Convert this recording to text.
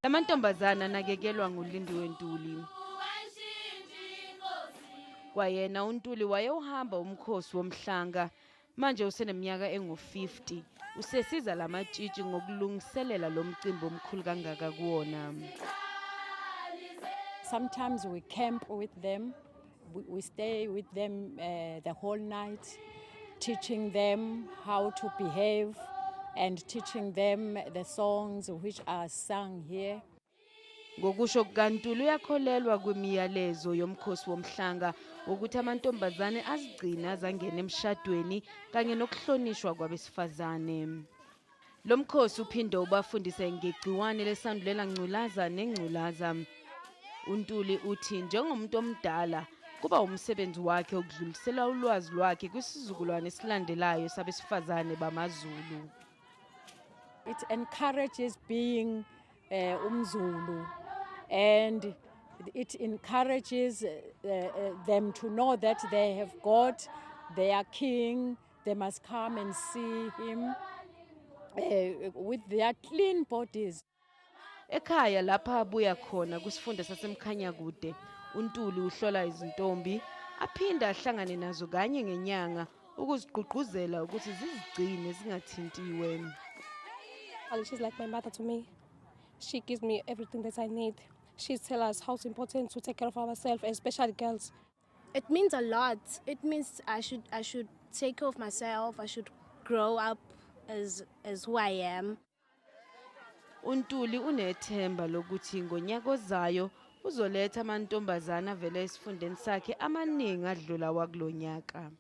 Amantombazana anakekelwa nguLindiwe Ntuli. Kwayena uNtuli wayehamba umkhosi Womhlanga. Manje useneminyaka engu-50. Usesiza lamatshitshi ngokulungiselela lo mcimbi omkhulu kangaka kuwona. Sometimes we camp with them. We stay with them the whole night, teaching them how to behave and teaching them the songs which are sung here. Ngokusho kukaNtuli uyakholelwa kwimiyalezo yomkhosi Womhlanga ukuthi amantombazane azigcina azangena emshadweni kanye nokuhlonishwa kwabesifazane. Lo mkhosi uphinde ubafundise ngegciwane lesandulela ngculaza nengculaza. uNtuli uthi njengomuntu omdala kuba umsebenzi wakhe ukudlulisela ulwazi lwakhe kwisizukulwane esilandelayo sabesifazane bamaZulu. It encourages being umZulu, and it encourages them to know that they have got their king. They must come and see him with their clean bodies. Ekhaya lapha abuya khona kusifunda saseNyakatho, uNtuli uhlola izintombi aphinda ahlangane nazo kanye ngenyanga ukuzigqugquzela ukuthi zizigcine zingathintiwe. She's like my mother to me. She gives me everything that I need. She tells us how it's important to take care of ourselves, especially girls. It means a lot. It means I should take care of myself. I should grow up as who I am. uNtuli unethemba lokuthi ngonyaka ozayo uzoletha amantombazana vele esifundeni sakhe amaningi adlula wakulonyaka.